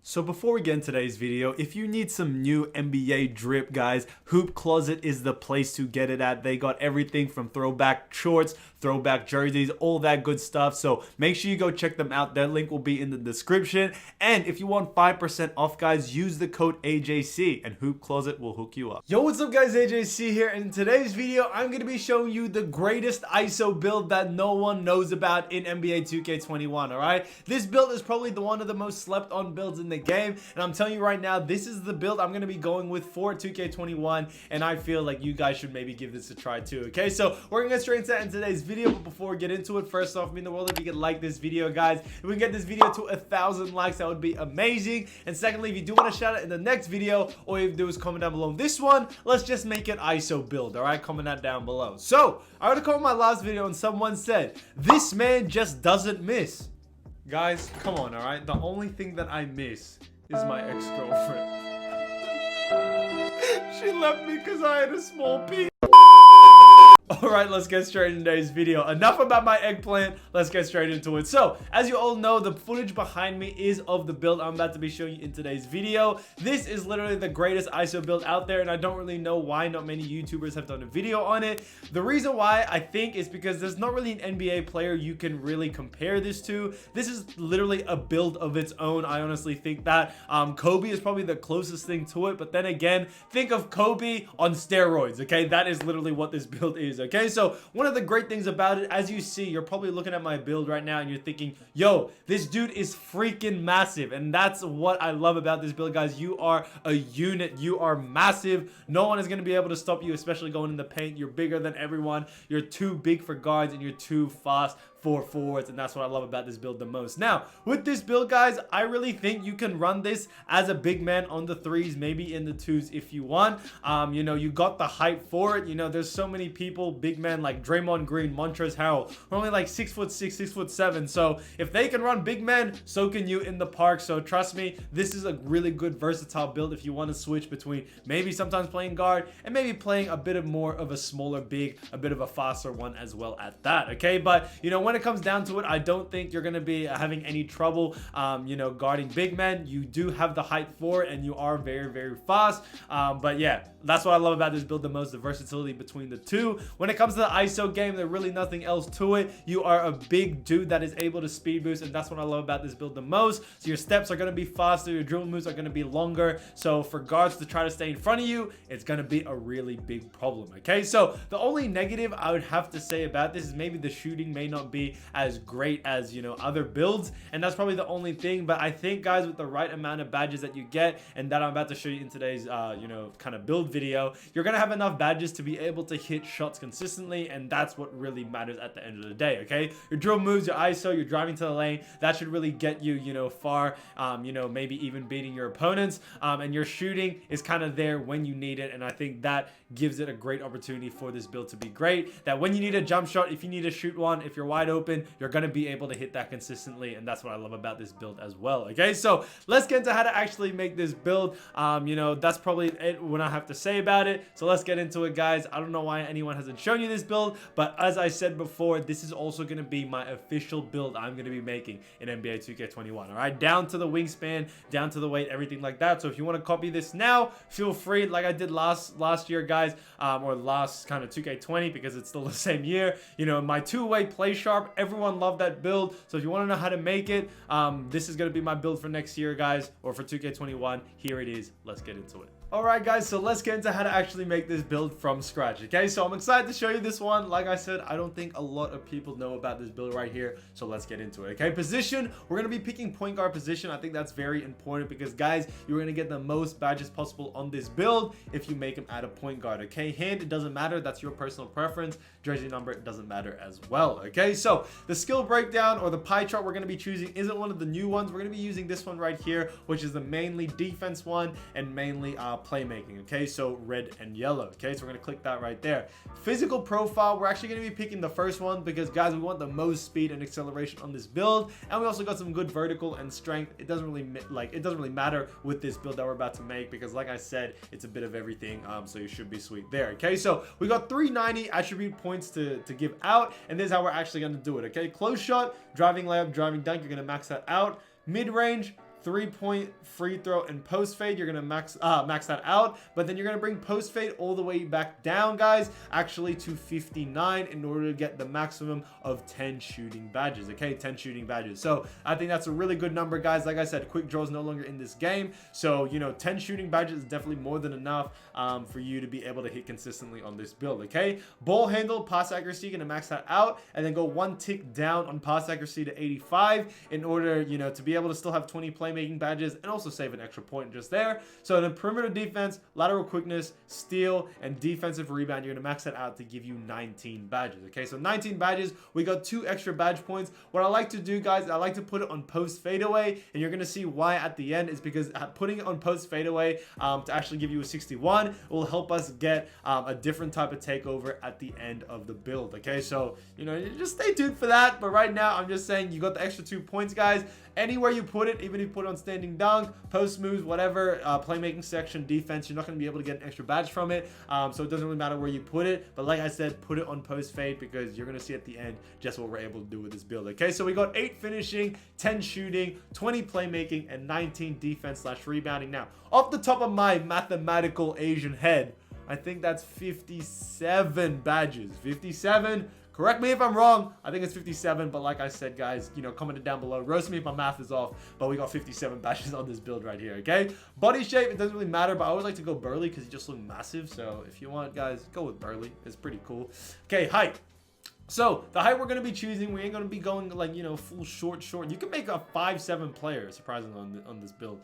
So before we get into today's video, if you need some new NBA drip, guys, Hoop Closet is the place to get it at. They got everything from throwback shorts, throwback jerseys, all that good stuff. So make sure you go check them out. Their link will be in the description. And if you want 5% off, guys, use the code AJC and Hoop Closet will hook you up. Yo, what's up, guys? AJC here. And in today's video, I'm going to be showing you the greatest ISO build that no one knows about in NBA 2K21, all right? This build is probably one of the most slept on builds in the game, and I'm telling you right now, this is the build I'm going to be going with for 2K21, and I feel like you guys should maybe give this a try too, okay? So we're going to get straight into that in today's video, but before we get into it, first off, mean the world if you could like this video, guys. If we can get this video to 1,000 likes, that would be amazing. And secondly, if you do want to shout out in the next video, all you have to do is comment down below on this one. Let's just make it ISO build, all right? Comment that down below. So I already covered my last video, and someone said, this man just doesn't miss. Guys, come on, all right? The only thing that I miss is my ex-girlfriend. She left me because I had a small penis. Alright, let's get straight into today's video. Enough about my eggplant, let's get straight into it. So, as you all know, the footage behind me is of the build I'm about to be showing you in today's video. This is literally the greatest ISO build out there, and I don't really know why not many YouTubers have done a video on it. The reason why, I think, is because there's not really an NBA player you can really compare this to. This is literally a build of its own. I honestly think that Kobe is probably the closest thing to it, but then again, think of Kobe on steroids, okay? That is literally what this build is. Okay, so one of the great things about it, as you see, you're probably looking at my build right now and you're thinking, yo, this dude is freaking massive. And that's what I love about this build, guys. You are a unit. You are massive. No one is going to be able to stop you, especially going in the paint. You're bigger than everyone. You're too big for guards and you're too fast for forwards, and that's what I love about this build the most. Now, with this build, guys, I really think you can run this as a big man on the threes, maybe in the twos if you want. You know, you got the height for it. You know, there's so many people, big men like Draymond Green, Montrezl Harrell, are only like 6'6", 6'7". So if they can run big men, so can you in the park. So trust me, this is a really good versatile build if you want to switch between maybe sometimes playing guard and maybe playing a bit more of a smaller big, a bit of a faster one as well at that. Okay, but you know, when it comes down to it, I don't think you're going to be having any trouble, you know, guarding big men. You do have the height for it, and you are very, very fast. But yeah, that's what I love about this build the most, the versatility between the two. When it comes to the ISO game, there's really nothing else to it. You are a big dude that is able to speed boost, and that's what I love about this build the most. So your steps are going to be faster, your dribble moves are going to be longer. So for guards to try to stay in front of you, it's going to be a really big problem. Okay, so the only negative I would have to say about this is maybe the shooting may not be as great as, you know, other builds, and that's probably the only thing. But I think, guys, with the right amount of badges that you get, and that I'm about to show you in today's you know, kind of build video, you're gonna have enough badges to be able to hit shots consistently, and that's what really matters at the end of the day. Okay, your drill moves, your ISO, your driving to the lane, that should really get you, you know, far, you know, maybe even beating your opponents, and your shooting is kind of there when you need it, and I think that gives it a great opportunity for this build to be great, that when you need a jump shot, if you need to shoot one, if you're wide open, you're going to be able to hit that consistently, and that's what I love about this build as well. Okay, so let's get into how to actually make this build. You know, that's probably it what I have to say about it, so let's get into it, guys. I don't know why anyone hasn't shown you this build, but as I said before, this is also going to be my official build I'm going to be making in NBA 2K21, all right, down to the wingspan, down to the weight, everything like that. So if you want to copy this now, feel free, like I did last year, guys, or last kind of 2K20, because it's still the same year. You know, my two-way play sharp, everyone loved that build. So if you want to know how to make it, this is going to be my build for next year, guys, or for 2K21. Here it is. Let's get into it. Alright, guys, so let's get into how to actually make this build from scratch. Okay, so I'm excited to show you this one. Like I said, I don't think a lot of people know about this build right here, so let's get into it. Okay, position, we're going to be picking point guard position. I think that's very important because, guys, you're going to get the most badges possible on this build if you make them at a point guard. Okay, hand, it doesn't matter, that's your personal preference. Jersey number, it doesn't matter as well. Okay, so the skill breakdown, or the pie chart we're going to be choosing, isn't one of the new ones. We're going to be using this one right here, which is the mainly defense one and mainly playmaking. Okay, so red and yellow. Okay, so we're gonna click that right there. Physical profile, we're actually gonna be picking the first one because, guys, we want the most speed and acceleration on this build, and we also got some good vertical and strength. It doesn't really matter with this build that we're about to make because, like I said, it's a bit of everything. So you should be sweet there. Okay, so we got 390 attribute points to give out, and this is how we're actually gonna do it. Okay, close shot, driving layup, driving dunk, you're gonna max that out. Mid range, 3-point free throw and post fade. You're gonna max that out, but then you're gonna bring post fade all the way back down, guys, actually to 59 in order to get the maximum of 10 shooting badges. Okay, 10 shooting badges. So I think that's a really good number, guys. Like I said, quick draw is no longer in this game, so you know, 10 shooting badges is definitely more than enough for you to be able to hit consistently on this build. Okay, ball handle, pass accuracy, gonna max that out, and then go one tick down on pass accuracy to 85 in order, you know, to be able to still have 20 playmaking badges and also save an extra point just there. So then perimeter defense, lateral quickness, steal, and defensive rebound, you're gonna max that out to give you 19 badges. Okay, so 19 badges, we got 2 extra badge points. What I like to do, guys, I like to put it on post fadeaway, and you're gonna see why at the end is because putting it on post fadeaway to actually give you a 61 will help us get a different type of takeover at the end of the build. Okay, so you know, just stay tuned for that. But right now, I'm just saying you got the extra 2 points, guys. Anywhere you put it, even if you put it on standing dunk, post moves, whatever, playmaking section, defense, you're not going to be able to get an extra badge from it. So it doesn't really matter where you put it. But like I said, put it on post fade because you're going to see at the end just what we're able to do with this build. Okay, so we got 8 finishing, 10 shooting, 20 playmaking, and 19 defense/rebounding. Now, off the top of my mathematical Asian head, I think that's 57 badges. 57. Correct me if I'm wrong. I think it's 57, but like I said, guys, you know, comment it down below. Roast me if my math is off, but we got 57 badges on this build right here, okay? Body shape, it doesn't really matter, but I always like to go burly because he just looks massive. So if you want, guys, go with burly. It's pretty cool. Okay, height. So the height we're going to be choosing, we ain't going to be going like, you know, full short. You can make a 5'7" player, surprisingly, on this build,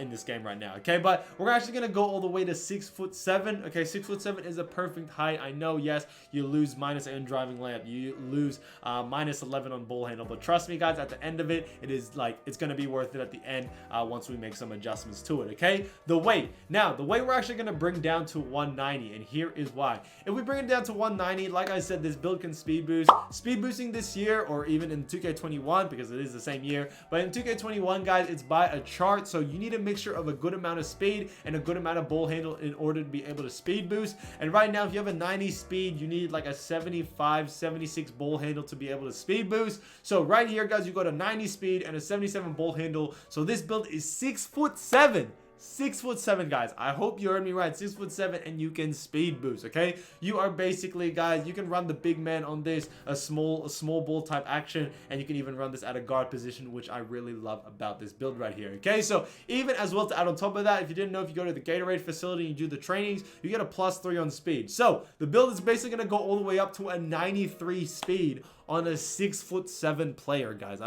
in this game right now, okay? But we're actually going to go all the way to 6'7". Okay, 6'7" is a perfect height. I know, yes, you lose -8 in driving layup. You lose -11 on ball handle. But trust me, guys, at the end of it, it is like, it's going to be worth it at the end once we make some adjustments to it, okay? The weight. Now, the weight we're actually going to bring down to 190, and here is why. If we bring it down to 190, like I said, this build can speed boosting this year, or even in 2K21 because it is the same year, but in 2K21, guys, it's by a chart, so you need a mixture of a good amount of speed and a good amount of ball handle in order to be able to speed boost. And right now, if you have a 90 speed, you need like a 75, 76 ball handle to be able to speed boost. So right here, guys, you got a 90 speed and a 77 ball handle, so this build is 6'7". 6'7", guys. I hope you heard me right. 6'7", and you can speed boost. Okay, you are basically, guys, you can run the big man on this, a small ball type action, and you can even run this at a guard position, which I really love about this build right here. Okay, so even as well to add on top of that, if you didn't know, if you go to the Gatorade facility and you do the trainings, you get a +3 on speed. So the build is basically going to go all the way up to a 93 speed on a 6'7" player, guys.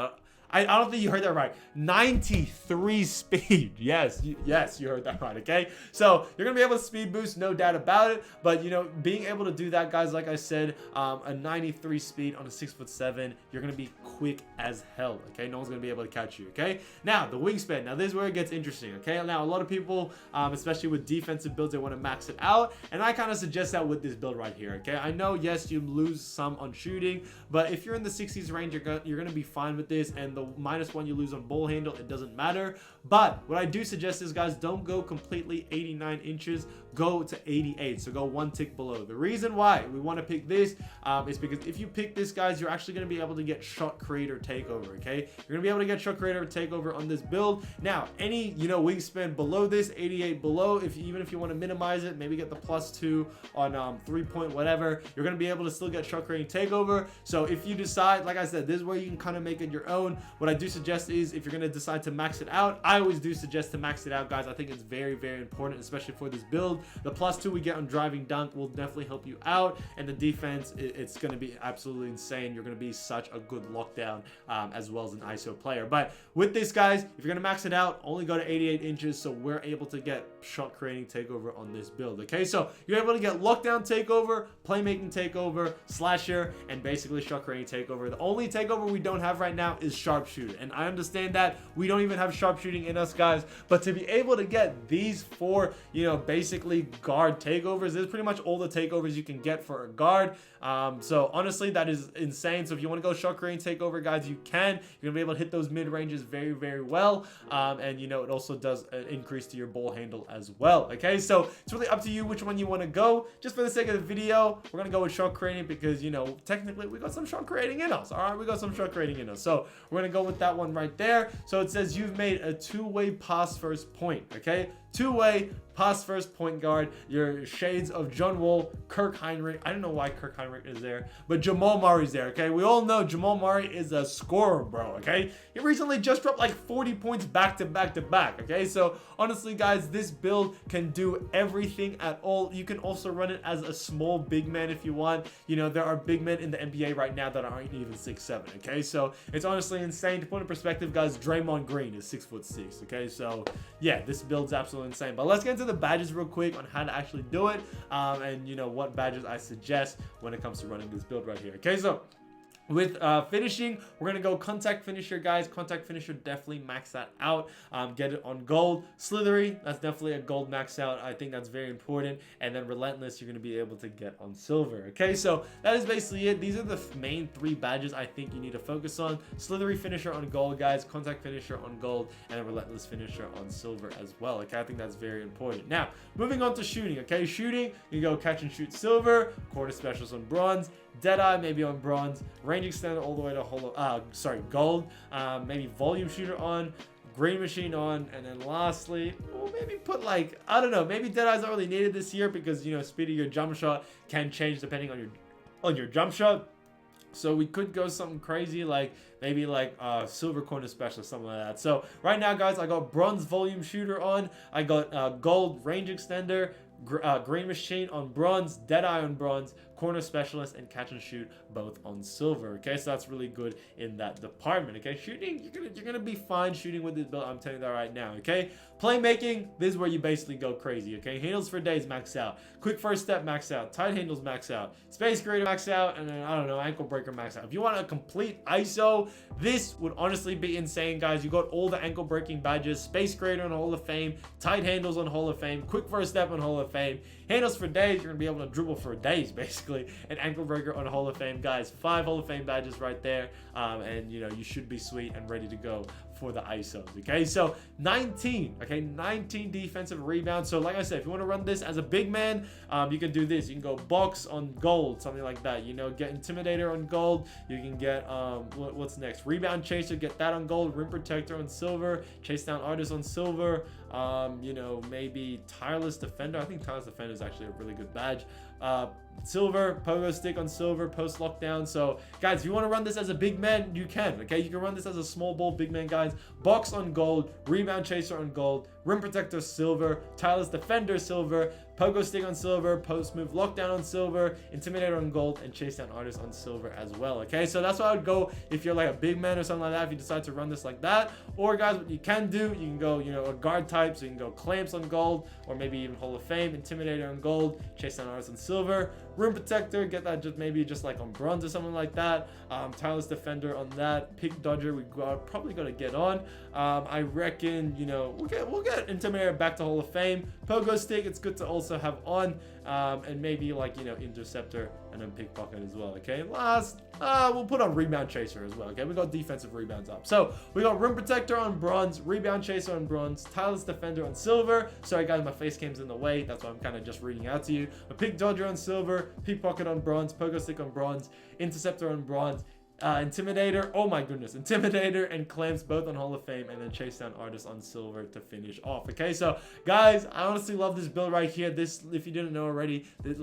I don't think you heard that right. 93 speed. Yes, you heard that right, okay? So you're going to be able to speed boost, no doubt about it. But, you know, being able to do that, guys, like I said, a 93 speed on a 6'7", you're going to be quick as hell, okay? No one's going to be able to catch you, okay? Now, the wingspan. Now, this is where it gets interesting, okay? Now, a lot of people, especially with defensive builds, they want to max it out. And I kind of suggest that with this build right here, okay? I know, yes, you lose some on shooting, but if you're in the 60s range, you're going to be fine with this. And the -1 you lose on ball handle, it doesn't matter. But what I do suggest is, guys, don't go completely 89 inches, go to 88, so go 1 tick below. The reason why we want to pick this is because if you pick this, guys, you're actually going to be able to get shot creator takeover, okay? You're going to be able to get shot creator takeover on this build. Now, any, you know, wingspan below this, 88 below, even if you want to minimize it, maybe get the +2 on 3-point whatever, you're going to be able to still get shot creating takeover. So if you decide, like I said, this is where you can kind of make it your own. What I do suggest is, if you're going to decide to max it out, I always do suggest to max it out, guys. I think it's very, very important, especially for this build. The +2 we get on driving dunk will definitely help you out, and the defense, it's going to be absolutely insane. You're going to be such a good lockdown as well as an ISO player. But with this, guys, if you're going to max it out, only go to 88 inches, so we're able to get shot creating takeover on this build, okay? So you're able to get lockdown takeover, playmaking takeover, slasher, and basically shot creating takeover. The only takeover we don't have right now is sharpshooter, and I understand that we don't even have sharpshooting in us, guys, but to be able to get these 4, you know, basically guard takeovers, is pretty much all the takeovers you can get for a guard. So honestly, that is insane. So if you want to go shot creating takeover, guys, you can. You're gonna be able to hit those mid ranges very, very well, and you know, it also does an increase to your ball handle as well. Okay, so it's really up to you which one you want to go. Just for the sake of the video, we're gonna go with shot creating because, you know, technically we got some shot creating in us. All right, we got some shot creating in us, so we're gonna go with that one right there. So it says you've made a two-way pass first point, okay? Two-way pass first point guard. Your shades of John Wall, Kirk Heinrich. I don't know why Kirk Heinrich is there, but Jamal Murray's there, okay? We all know Jamal Murray is a scorer, bro, okay? He recently just dropped like 40 points back to back to back, okay? So honestly, guys, this build can do everything at all. You can also run it as a small big man if you want. You know, there are big men in the NBA right now that aren't even 6'7", okay? So it's honestly insane. To put in perspective, guys, Draymond Green is 6'6", okay? So yeah, this build's absolutely insane. But let's get into the badges real quick on how to actually do it, and you know what badges I suggest when it comes to running this build right here, okay? So with finishing, we're gonna go contact finisher, guys. Contact finisher, definitely max that out. Get it on gold. Slithery, that's definitely a gold max out. I think that's very important. And then relentless, you're gonna be able to get on silver. Okay, so that is basically it. These are the main 3 badges I think you need to focus on. Slithery finisher on gold, guys. Contact finisher on gold, and a relentless finisher on silver as well. Okay, I think that's very important. Now, moving on to shooting. Okay, shooting, you go catch and shoot silver, corner specials on bronze, Deadeye maybe on bronze, range extender all the way to gold, maybe volume shooter on, green machine on, and then lastly, we'll maybe put like, I don't know, maybe Deadeye's not really needed this year because, you know, speed of your jump shot can change depending on your jump shot. So we could go something crazy like maybe like silver corner specialist, something like that. So right now, guys, I got bronze volume shooter on, I got gold range extender, green machine on bronze, Deadeye on bronze, corner specialist, and catch and shoot both on silver. Okay, so that's really good in that department. Okay, shooting, you're gonna be fine shooting with this build. I'm telling you that right now. Okay, playmaking, this is where you basically go crazy. Okay, handles for days max out, quick first step max out, tight handles max out, space creator max out, and then I don't know, ankle breaker max out. If you want a complete ISO, this would honestly be insane, guys. You got all the ankle breaking badges, space creator on Hall of Fame, tight handles on Hall of Fame, quick first step on Hall of Fame, handles for days, you're gonna be able to dribble for days basically, and ankle breaker on Hall of Fame, guys. 5 Hall of Fame badges right there, and you know, you should be sweet and ready to go for the ISOs. Okay, so 19 defensive rebounds. So like I said, if you want to run this as a big man, you can do this. You can go box on gold, something like that, you know, get intimidator on gold. You can get what's next, rebound chaser, get that on gold, rim protector on silver, chase down artist on silver, you know, maybe tireless defender. I think tireless defender is actually a really good badge. Silver, pogo stick on silver, post lockdown. So guys, if you want to run this as a big man, you can. Okay, you can run this as a small ball big man, guys. Box on gold, rebound chaser on gold, rim protector silver, tireless defender silver, pogo stick on silver, post move lockdown on silver, intimidator on gold, and chase down artist on silver as well. Okay, so that's what I would go if you're like a big man or something like that, if you decide to run this like that. Or guys, what you can do, you can go, you know, a guard type, so you can go clamps on gold, or maybe even Hall of Fame, intimidator on gold, chase down artist on silver, rim protector, get that just like on bronze or something like that. Tireless defender on that, pick dodger we probably gonna get on. I reckon, you know, we'll get intimidator back to Hall of Fame. Pogo stick, it's good to also have on, and maybe like, you know, interceptor and then pickpocket as well. Okay, last we'll put on rebound chaser as well. Okay, we got defensive rebounds up, so we got rim protector on bronze, rebound chaser on bronze, tireless defender on silver. Sorry guys, my face cam's in the way, that's why I'm kind of just reading out to you. A pick dodger on silver, pickpocket on bronze, pogo stick on bronze, interceptor on bronze, intimidator, oh my goodness, intimidator and clamps both on Hall of Fame, and then chase down artist on silver to finish off. Okay, so guys, I honestly love this build right here. This, if you didn't know already, this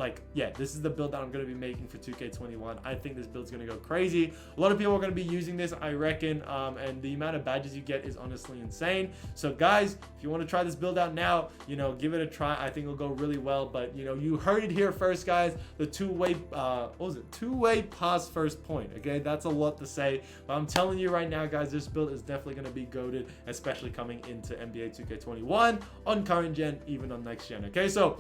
is the build that I'm going to be making for 2K21. I think this build's going to go crazy. A lot of people are going to be using this, I reckon, and the amount of badges you get is honestly insane. So guys, if you want to try this build out now, you know, give it a try. I think it'll go really well. But you know, you heard it here first, guys. The two-way two-way pass first point. Okay, that's a lot to say, but I'm telling you right now, guys, this build is definitely going to be goated, especially coming into NBA 2K21 on current gen, even on next gen. Okay, so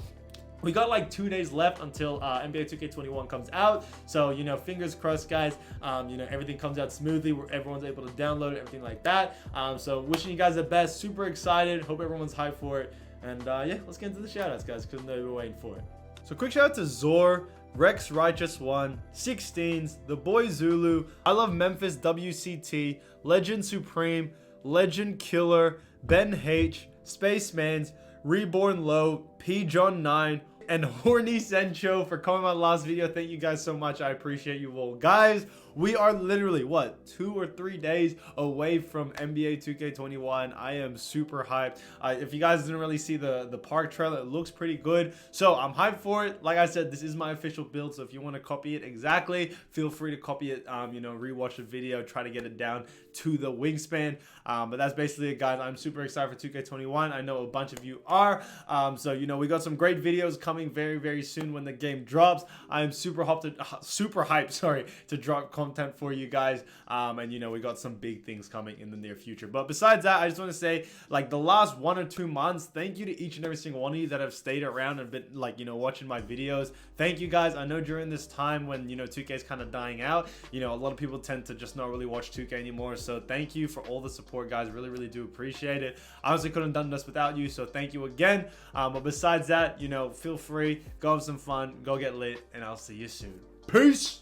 we got like 2 days left until NBA 2K21 comes out. So, you know, fingers crossed, guys. You know, everything comes out smoothly, where everyone's able to download it, everything like that. So wishing you guys the best. Super excited. Hope everyone's hyped for it. And yeah, let's get into the shout outs, guys, because I know we're waiting for it. So quick shout out to Zor, Rex Righteous One, 16s, The Boy Zulu, I Love Memphis WCT, Legend Supreme, Legend Killer, Ben H, Spacemans, Reborn Low, P John 9, and Horny Sencho for coming on my last video. Thank you guys so much. I appreciate you all. Guys, we are literally, what, 2 or 3 days away from NBA 2K21. I am super hyped. If you guys didn't really see the park trailer, it looks pretty good. So I'm hyped for it. Like I said, this is my official build. So if you want to copy it exactly, feel free to copy it, you know, rewatch the video, try to get it down to the wingspan. But that's basically it, guys. I'm super excited for 2K21. I know a bunch of you are. So, you know, we got some great videos coming very, very soon when the game drops. I am super hyped, sorry, to drop content for you guys. And, you know, we got some big things coming in the near future. But besides that, I just want to say, like, the last 1 or 2 months, thank you to each and every single one of you that have stayed around and been, like, you know, watching my videos. Thank you, guys. I know during this time when, you know, 2K is kind of dying out, you know, a lot of people tend to just not really watch 2K anymore. So thank you for all the support, guys. Really, really do appreciate it. I honestly couldn't have done this without you, so thank you again. But besides that, you know, feel free, go have some fun, go get lit, and I'll see you soon. Peace.